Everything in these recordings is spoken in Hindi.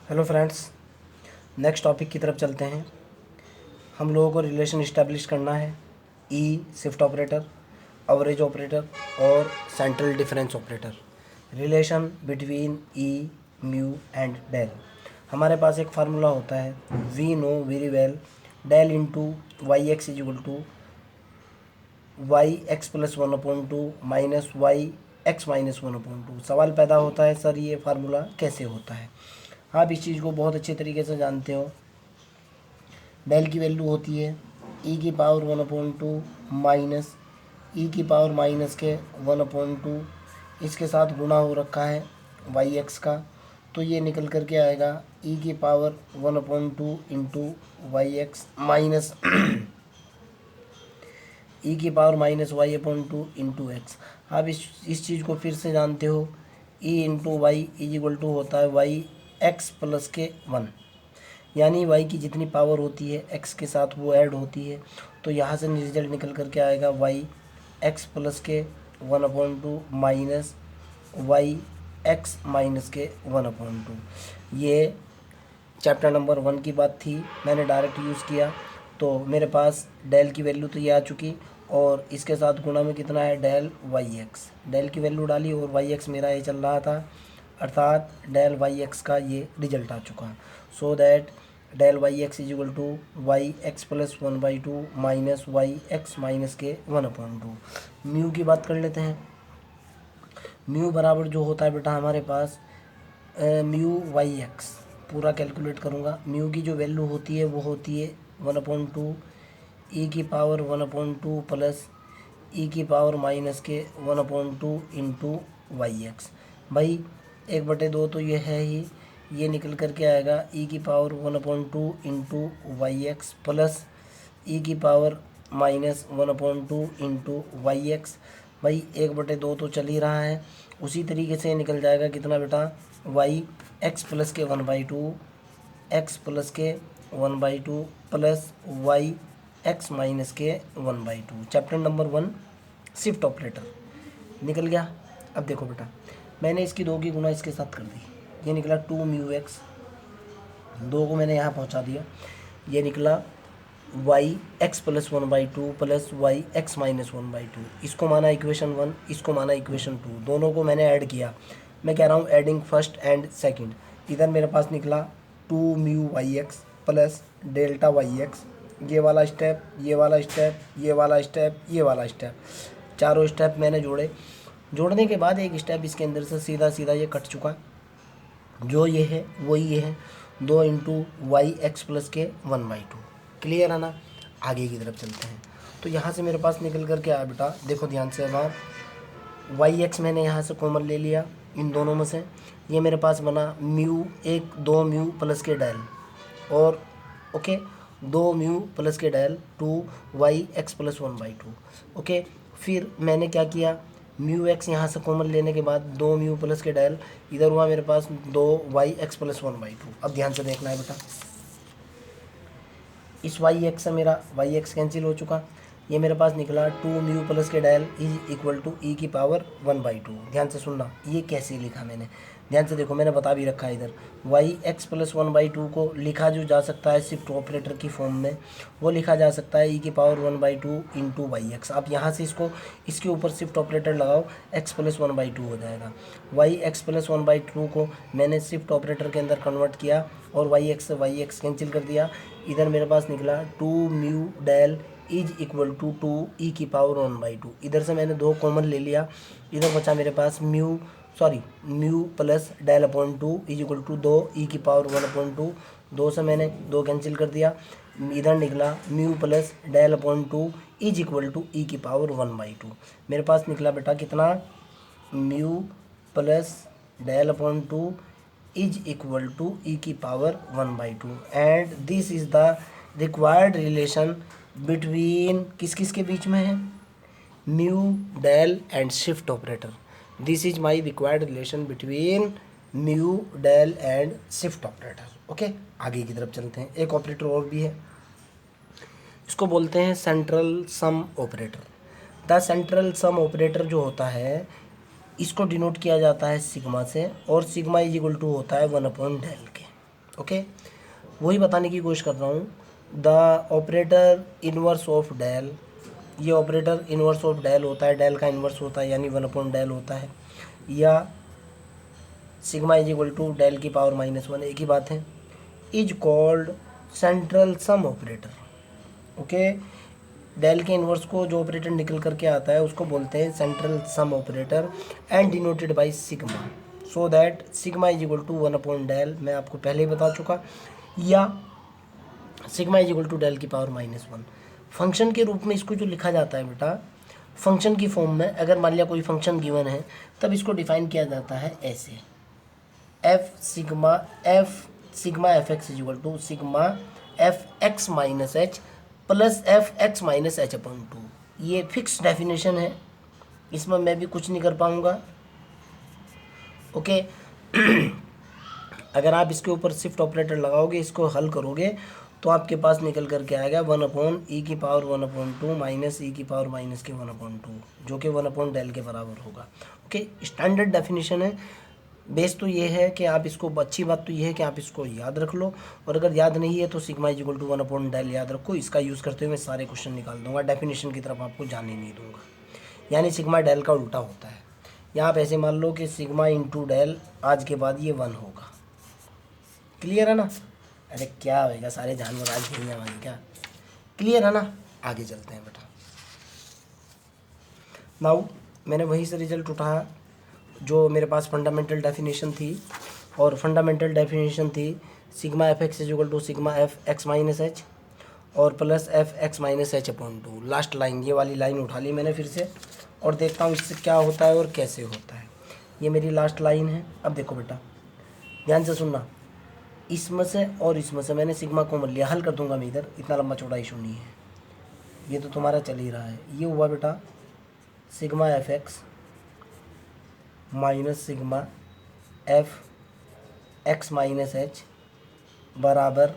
हेलो फ्रेंड्स, नेक्स्ट टॉपिक की तरफ चलते हैं। हम लोगों को रिलेशन इस्टेब्लिश करना है E shift operator, average operator और central difference operator. Relation between E, mu and del. हमारे पास एक फार्मूला होता है, we know very well, del into y x is equal to y x plus 1/2 minus y x minus 1/2। सवाल पैदा होता है, सर ये फार्मूला कैसे होता है। आप इस चीज़ को बहुत अच्छे तरीके से जानते हो। डेल की वैल्यू होती है ई की पावर 1/2 माइनस ई की पावर माइनस के 1/2, इसके साथ गुणा हो रखा है वाई एक्स का, तो ये निकल करके आएगा ई की power 1/2 into y x minus e की power minus y/2 into x. आप इस चीज़ को फिर से जानते हो, E into y is equal to होता है वाई एक्स प्लस के 1, यानी वाई की जितनी पावर होती है एक्स के साथ वो ऐड होती है। तो यहाँ से रिजल्ट निकल करके आएगा वाई एक्स प्लस के 1/2 माइनस वाई एक्स माइनस के 1/2। ये चैप्टर नंबर 1 की बात थी, मैंने डायरेक्ट यूज़ किया तो मेरे पास डेल की वैल्यू तो ये आ चुकी, और इसके साथ गुणा में कितना है डेल वाई एक्स। डेल की वैल्यू डाली और वाई एक्स मेरा ये चल रहा था, अर्थात डेल वाई एक्स का ये रिजल्ट आ चुका। So that del y x is equal to y x plus 1/2 minus y x minus के 1/2। म्यू की बात कर लेते हैं। म्यू बराबर जो होता है बेटा हमारे पास म्यू वाई एक्स, पूरा कैलकुलेट करूँगा। म्यू की जो वैल्यू होती है वो होती है 1/2 ई की पावर 1/2 प्लस ई की पावर माइनस के 1/2 इंटू वाई एक्स। भाई 1/2 तो ये है ही, ये निकल करके आएगा ई की power 1/2 into y x plus e की power minus 1/2 into y x. भाई 1/2 तो चल ही रहा है, उसी तरीके से निकल जाएगा कितना बेटा वाई एक्स प्लस के 1/2 एक्स प्लस के 1/2 प्लस वाई एक्स माइनस के 1/2। चैप्टर नंबर 1 शिफ्ट ऑपरेटर निकल गया। अब देखो बेटा, मैंने इसकी 2 की गुना इसके साथ कर दी, ये निकला 2 म्यू एक्स, 2 को मैंने यहाँ पहुँचा दिया, ये निकला y x plus 1/2 plus y x minus 1/2। इसको माना इक्वेशन 1, इसको माना इक्वेशन 2, दोनों को मैंने ऐड किया। मैं कह रहा हूँ एडिंग फर्स्ट एंड सेकंड। इधर मेरे पास निकला 2 mu y x plus delta y x, ये वाला स्टेप, ये वाला स्टेप, ये वाला स्टेप, ये वाला स्टेप, चारों स्टेप मैंने जोड़े। जोड़ने के बाद एक स्टेप इसके अंदर से सीधा सीधा ये कट चुका, जो ये है वही ये है, 2 इंटू वाई एक्स प्लस के 1/2। क्लियर है ना। आगे की तरफ चलते हैं। तो यहाँ से मेरे पास निकल करके आया बेटा, देखो ध्यान से। अब आप वाई एक्स मैंने यहाँ से कॉमन ले लिया इन दोनों में से, ये मेरे पास बना म्यू 2 म्यू प्लस के डेल, और ओके 2 म्यू प्लस के del 2 y x plus 1/2। Okay, फिर मैंने क्या किया, म्यू एक्स यहाँ से कॉमन लेने के बाद 2 म्यू प्लस के डेल, इधर हुआ मेरे पास 2 वाई एक्स प्लस 1/2। अब ध्यान से देखना है बेटा, इस वाई एक्स से मेरा वाई एक्स कैंसिल हो चुका, ये मेरे पास निकला 2 म्यू प्लस के del is equal to e की पावर 1/2। ध्यान से सुनना, ये कैसे लिखा मैंने, ध्यान से देखो, मैंने बता भी रखा है इधर। वाई एक्स प्लस 1/2 को लिखा जो जा सकता है शिफ्ट ऑपरेटर की फॉर्म में, वो लिखा जा सकता है ई की पावर 1/2 इंटू वाई एक्स। आप यहाँ से इसको इसके ऊपर शिफ्ट ऑपरेटर लगाओ, एक्स प्लस 1/2 हो जाएगा। वाई एक्स प्लस 1/2 को मैंने शिफ्ट ऑपरेटर के अंदर कन्वर्ट किया और वाई एक्स से वाई एक्स कैंसिल कर दिया। इधर मेरे पास निकला 2 mu del is equal to 2 e की पावर 1/2। इधर से मैंने 2 कॉमन ले लिया, इधर बचा मेरे पास mu plus del upon 2 is equal to 2 e की पावर 1/2। 2 से मैंने 2 कैंसिल कर दिया, इधर निकला mu plus del upon 2 is equal to e की पावर 1/2। मेरे पास निकला बेटा कितना, mu plus del upon 2 is equal to e की power 1/2। And this is the required relation between किस किस के बीच में है, mu del and shift operator. This is my required relation between mu del and shift operator. Okay, आगे की तरफ चलते हैं। एक ऑपरेटर और भी है, इसको बोलते हैं central sum operator. The central sum operator जो होता है, इसको डिनोट किया जाता है सिग्मा से, और सिग्मा इज इक्वल टू होता है 1/del के। ओके, वही बताने की कोशिश कर रहा हूँ। The operator inverse of del, ये ऑपरेटर इनवर्स ऑफ डेल होता है, डेल का इनवर्स होता है यानी 1/डेल होता है, या sigma is equal to del की पावर -1, एक ही बात है, is called central sum operator. Okay, del के इनवर्स को जो ऑपरेटर निकल करके आता है उसको बोलते हैं central sum operator and denoted by sigma, so that sigma is equal to 1/डेल, मैं आपको पहले ही बता चुका, या sigma is equal to del की पावर -1। फंक्शन के रूप में इसको जो लिखा जाता है बेटा, फंक्शन की फॉर्म में, अगर मान लिया कोई फंक्शन गिवन है तब इसको डिफाइन किया जाता है ऐसे, sigma f x is equal to sigma f x minus h plus f x minus h upon 2। ये फिक्स डेफिनेशन है, इसमें मैं भी कुछ नहीं कर पाऊँगा। ओके अगर आप इसके ऊपर शिफ्ट ऑपरेटर लगाओगे, इसको हल करोगे, तो आपके पास निकल करके आएगा 1/e की पावर 1/2 माइनस e की पावर -1/2, जो कि 1/डेल के बराबर होगा। ओके, स्टैंडर्ड डेफिनेशन है। बेस तो ये है कि आप इसको, अच्छी बात तो ये है कि आप इसको याद रख लो, और अगर याद नहीं है तो सिग्मा इज इक्वल टू 1/डेल याद रखो। इसका यूज़ करते हुए मैं सारे क्वेश्चन निकाल दूंगा, डेफिनेशन की तरफ आपको जाने नहीं दूंगा। यानी सिग्मा डेल का उल्टा होता है, या आप ऐसे मान लो कि सिग्मा इंटू डेल आज के बाद ये 1 होगा। क्लियर है ना? अरे क्या होएगा, सारे जानवर आज नहीं आएंगे क्या? क्लियर है ना? आगे चलते हैं बेटा। नाउ मैंने वहीं से रिजल्ट उठाया जो मेरे पास फंडामेंटल डेफिनेशन थी, और फंडामेंटल डेफिनेशन थी sigma f x is equal to sigma f x minus h और plus f x minus h upon 2। Last line, ये वाली लाइन उठा ली मैंने फिर से, और देखता हूँ इससे क्या होता है और कैसे होता है। ये मेरी लास्ट लाइन है। अब देखो बेटा, ध्यान से सुनना, इसमें से और इसमें से मैंने सिग्मा कॉमन लिया, हल कर दूंगा मैं इधर, इतना लंबा चौड़ा इशू नहीं है, ये तो तुम्हारा चल ही रहा है। ये हुआ बेटा sigma f x minus sigma f x minus h बराबर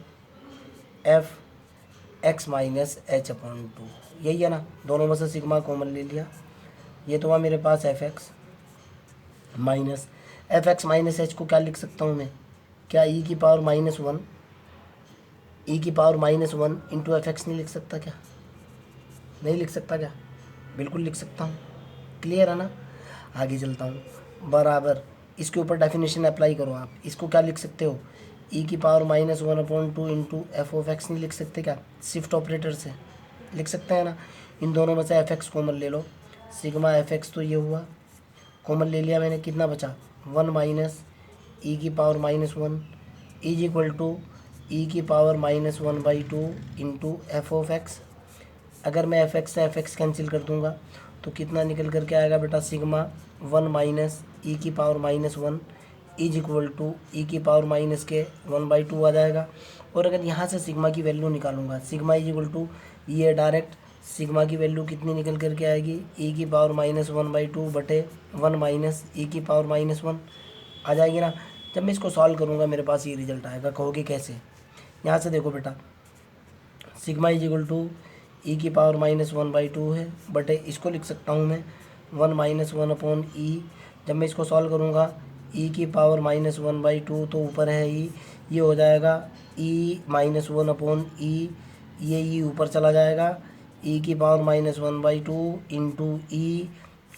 f x minus h upon 2, यही है ना? दोनों में से सिग्मा कॉमन ले लिया, ये तो हुआ मेरे पास एफ एक्स माइनस एच को क्या लिख सकता हूँ मैं? क्या ई की पावर -1, ई की पावर -1 इंटू एफ एक्स नहीं लिख सकता क्या? नहीं लिख सकता क्या? बिल्कुल लिख सकता हूँ। क्लियर है ना? आगे चलता हूँ, बराबर इसके ऊपर डेफिनेशन अप्लाई करो आप। इसको क्या लिख सकते हो? ई की power -1/2 into F of x नहीं लिख सकते क्या? शिफ्ट ऑपरेटर से लिख सकते हैं ना? इन दोनों में से एफ एक्स कॉमन ले लो, सिग्मा एफ एक्स तो ये हुआ, कॉमन ले लिया मैंने, कितना बचा? 1 माइनस ई की power -1 is equal to e की power -1/2 into F of x. अगर मैं एफ एक्स से एफ एक्स कैंसिल कर दूंगा तो कितना निकल करके आएगा बेटा? सिग्मा 1 माइनस ई की power -1 is equal to e की पावर -1/2 आ जाएगा। और अगर यहाँ से सिग्मा की वैल्यू निकालूंगा, सिग्मा इज इक्वल टू, ये डायरेक्ट सिग्मा की वैल्यू कितनी निकल करके आएगी? ई की पावर -1/2 बटे 1 माइनस ई की पावर -1 आ जाएगी ना? जब मैं इसको सॉल्व करूँगा मेरे पास ये रिजल्ट आएगा। कहोगे कैसे? यहाँ से देखो बेटा, sigma is equal to e की पावर -1/2 है बटे, इसको लिख सकता हूँ मैं 1 - 1 अपॉन ई। जब मैं इसको सॉल्व करूँगा, ई की पावर -1/2 तो ऊपर है ई, ये हो जाएगा ई -1 अपॉन ई, ये ई ऊपर चला जाएगा, ई की पावर -1/2 इंटू ई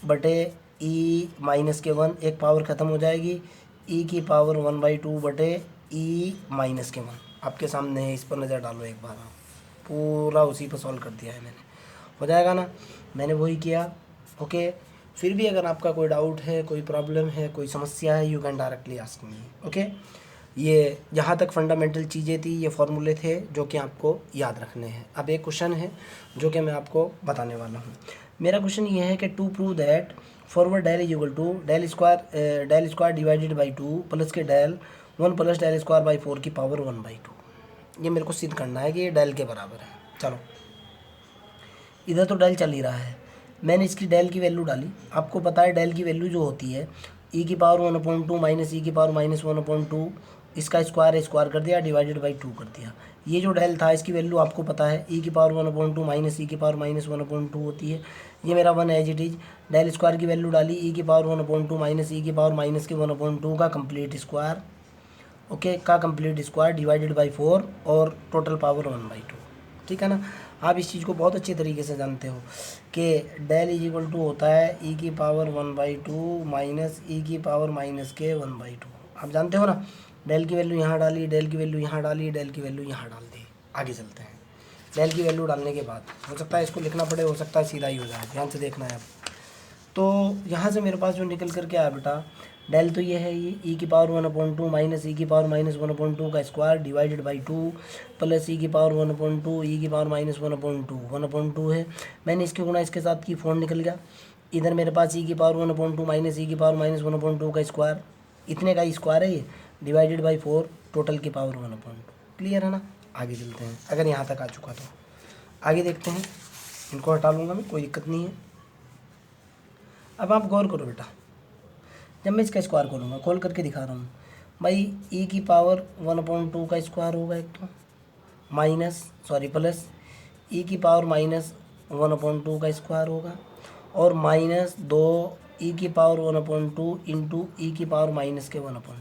बटे ई -1, एक पावर ख़त्म हो जाएगी, ई की पावर 1/2 बटे ई -1 आपके सामने है। इस पर नज़र डालो एक बार, आप पूरा उसी पर सॉल्व कर दिया है मैंने, हो जाएगा ना? मैंने वही किया। ओके, फिर भी अगर आपका कोई डाउट है, कोई प्रॉब्लम है, कोई समस्या है, you can directly ask me. Okay, ये जहाँ तक फंडामेंटल चीज़ें थी, ये फॉर्मूले थे जो कि आपको याद रखने हैं। अब एक क्वेश्चन है जो कि मैं आपको बताने वाला हूँ। मेरा क्वेश्चन ये है कि to prove that forward del is equal to del square divided by 2 plus के del 1 plus del square by 4 की पावर 1/2। ये मेरे को सिद्ध करना है कि ये डेल के बराबर है। चलो, इधर तो डेल चल ही रहा है, मैंने इसकी डेल की वैल्यू डाली। आपको पता है डेल की वैल्यू जो होती है ई की पावर 1/2 माइनस ई की पावर -1/2, इसका स्क्वायर कर दिया, डिवाइडेड बाई 2 कर दिया। ये जो डेल था इसकी वैल्यू आपको पता है, ई की पावर 1/2 माइनस ई की पावर -1/2 होती है। ये मेरा 1 as it is, del square की वैल्यू डाली, ई की पावर 1/2 माइनस ई की पावर -1/2 का कंप्लीट स्क्वायर, ओके, का कंप्लीट स्क्वायर डिवाइडेड बाई 4 और टोटल पावर 1/2, ठीक है ना। आप इस चीज़ को बहुत अच्छे तरीके से जानते हो कि डेल इज इक्वल टू होता है ई की पावर 1/2 माइनस ई की पावर माइनस के 1/2। आप जानते हो ना, डेल की वैल्यू यहाँ डाली, डेल की वैल्यू यहाँ डाली, डेल की वैल्यू यहाँ डाल दी। आगे चलते हैं। डेल की वैल्यू डालने के बाद हो सकता है इसको लिखना पड़े, हो सकता है सीधा ही हो जाए, ध्यान से देखना है अब। तो यहाँ से मेरे पास जो निकल करके आया बेटा, डेल तो ये है, ये ई की पावर 1/2 माइनस ई की पावर माइनस 1/2 का square divided by 2 plus e की पावर 1/2 ई की पावर माइनस 1/2 है। मैंने इसके गुणा इसके साथ की 4 निकल गया। इधर मेरे पास ई की पावर 1/2 माइनस ई की पावर माइनस 1/2 का स्क्वायर, इतने का स्क्वायर है ये, डिवाइडेड बाई 4 टोटल की पावर 1/2। क्लियर है ना। आगे चलते हैं, अगर यहाँ तक आ चुका तो आगे देखते हैं। इनको हटा लूँगा मैं, कोई दिक्कत नहीं है। अब आप गौर करो बेटा, जब मैं इसका स्क्वायर खोलूँगा, खोल करके दिखा रहा हूँ भाई, ई की पावर 1/2 का स्क्वायर होगा एक तो, प्लस ई की पावर माइनस 1/2 का स्क्वायर होगा, और माइनस 2 ई की पावर 1/2 इंटू ई की पावर माइनस के 1/2।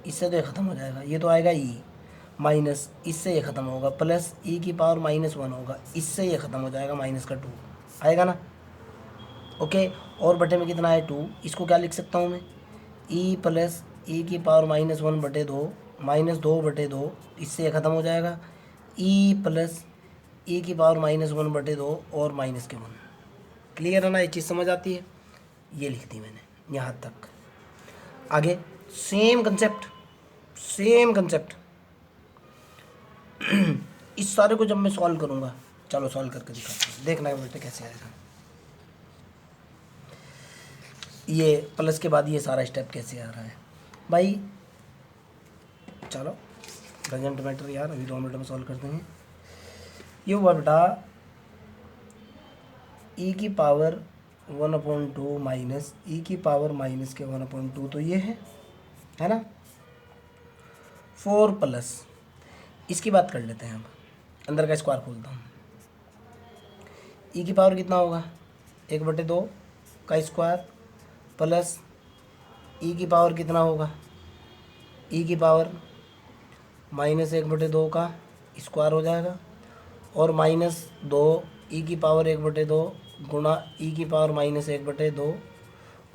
इससे तो ये ख़त्म हो जाएगा, ये तो आएगा ई माइनस, इससे ये ख़त्म होगा, प्लस ई की पावर -1 होगा, इससे ये ख़त्म हो जाएगा, माइनस का 2 आएगा ना। ओके, और बटे में कितना है 2, इसको क्या लिख सकता हूँ मैं, ई प्लस ई की पावर -1/2 -2/2, इससे ये ख़त्म हो जाएगा, ई प्लस ई की पावर -1/2 और माइनस के 1। क्लियर है ना, ये चीज़ समझ आती है। ये लिख दी मैंने यहाँ तक। आगे सेम कंसेप्ट इस सारे को जब मैं सॉल्व करूँगा, चलो सॉल्व करके दिखाते हैं, देखना है बेटे कैसे आएगा। ये प्लस के बाद ये सारा स्टेप कैसे आ रहा है भाई। चलो डजंट मैटर यार, अभी 2 मिनट में सॉल्व करते हैं। ये हुआ बेटा ई की पावर 1/2 माइनस ई की पावर माइनस के 1/2, तो ये है ना। 4 प्लस इसकी बात कर लेते हैं अब, अंदर का स्क्वायर खोलता हूँ। ई की पावर कितना होगा 1/2 का स्क्वायर प्लस ई की पावर कितना होगा, ई की पावर -1/2 का स्क्वायर हो जाएगा, और -2 ई की पावर 1/2 गुणा ई की पावर -1/2।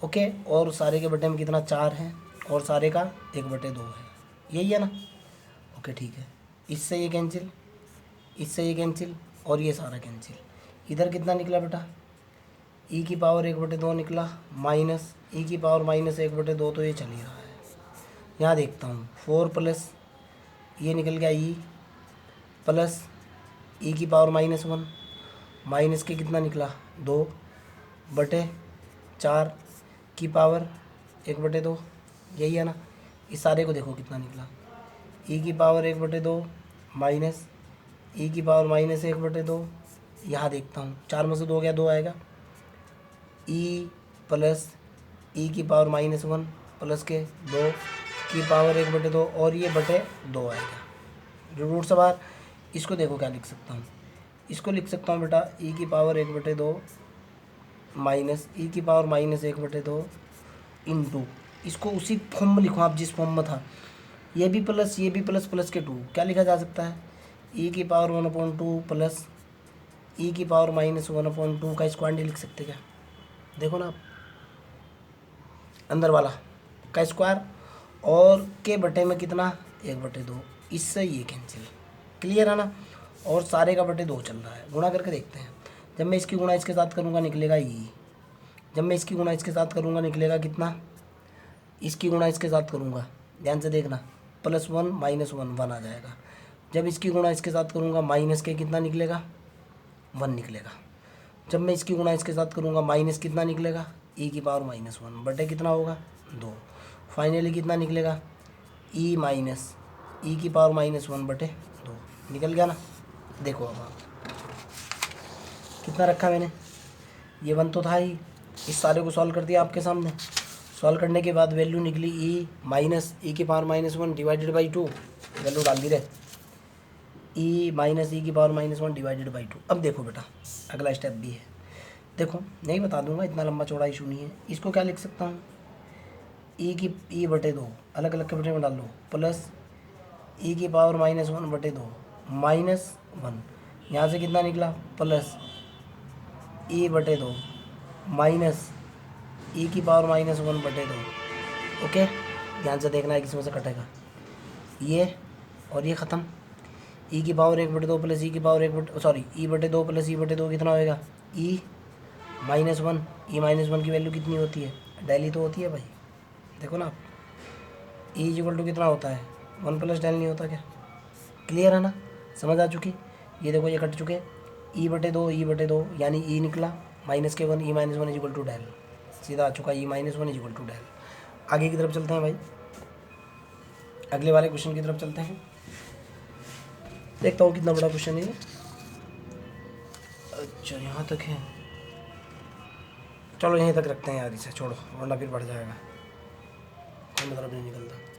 ओके, और सारे के बटे में कितना 4 है, और सारे का 1/2 है, यही है ना। ओके ठीक है, इससे ये कैंसिल, इससे ये कैंसिल, और ये सारा कैंसिल। इधर कितना निकला बेटा, ई की पावर 1/2 निकला, माइनस ई की पावर -1/2, तो ये चल ही रहा है। यहाँ देखता हूँ 4 प्लस ये निकल गया ई प्लस ई की पावर -1 माइनस के कितना निकला 2/4 की पावर 1/2, यही है ना। इस सारे को देखो कितना निकला, ई की पावर 1/2 माइनस ई की पावर -1/2। यहाँ देखता हूँ 4 में से 2 गया, 2 आएगा, ई प्लस ई की पावर -1 प्लस के 2 की पावर 1/2, और ये बटे 2 आएगा जो रूट से बाहर। इसको देखो क्या लिख सकता हूँ, इसको लिख सकता हूँ बेटा ई की पावर 1/2 माइनस ई की पावर -1/2 इंटू, इसको उसी फॉर्म में लिखो आप जिस फॉर्म में था, ये भी प्लस ये भी प्लस, प्लस के 2 क्या लिखा जा सकता है, ई की पावर 1/2 प्लस ई की पावर -1/2 का स्क्वायर नहीं लिख सकते क्या। देखो ना आप, अंदर वाला का स्क्वायर और के बटे में कितना 1/2, इससे ये कैंसिल। क्लियर है ना, और सारे का बटे 2 चल रहा है। गुणा करके देखते हैं, जब मैं इसकी गुणा इसके साथ करूँगा निकलेगा ई, जब मैं इसकी गुणा इसके साथ करूँगा निकलेगा कितना, इसकी गुणा इसके साथ करूँगा, ध्यान से देखना, +1 -1 1 आ जाएगा। जब इसकी गुणा इसके साथ करूँगा माइनस के कितना निकलेगा 1 निकलेगा। जब मैं इसकी गुणा इसके साथ करूँगा माइनस कितना निकलेगा ई की पावर -1 बटे कितना होगा 2। फाइनली कितना निकलेगा ई माइनस ई की पावर -1 बटे 2 निकल गया ना। देखो अब आप कितना रखा मैंने, ये 1 तो था ही, इस सारे को सॉल्व कर दिया आपके सामने। सॉल्व करने के बाद वैल्यू निकली ई माइनस ई की पावर -1 डिवाइडेड बाई 2, वैल्यू डाल दी रहे, ई माइनस ई की पावर -1 डिवाइडेड बाई 2। अब देखो बेटा अगला स्टेप भी है, देखो नहीं बता दूंगा, इतना लंबा चौड़ा इशू नहीं है। इसको क्या लिख सकता हूँ, ई बटे 2 अलग अलग के बटे में डाल लो, प्लस ई की पावर -1/2 -1, यहाँ से कितना निकला प्लस e/2 माइनस ई की पावर -1/2। ओके, ध्यान से देखना है किसी में से कटेगा ये और ये ख़त्म। ई की पावर 1/2 प्लस ई की पावर e/2 प्लस e/2 कितना होएगा ई -1। ई -1 की वैल्यू कितनी होती है, डेली तो होती है भाई, देखो ना आप। ई इक्वल टू कितना होता है 1 प्लस डेल नहीं होता क्या? क्लियर है ना, समझ आ चुकी। ये देखो ये कट चुके, e/2 यानी ई निकला -1 ई -1 इज इक्वल टू डेल, सीधा आ चुका ई -1 इज इक्वल टू डेल। आगे की तरफ चलते हैं भाई, अगले वाले क्वेश्चन की तरफ चलते हैं। देखता हूँ कितना बड़ा क्वेश्चन है ये। अच्छा यहाँ तक है, चलो यहीं तक रखते हैं यार, इसे छोड़ो वरना फिर बढ़ जाएगा, कोई मतलब नहीं निकलता।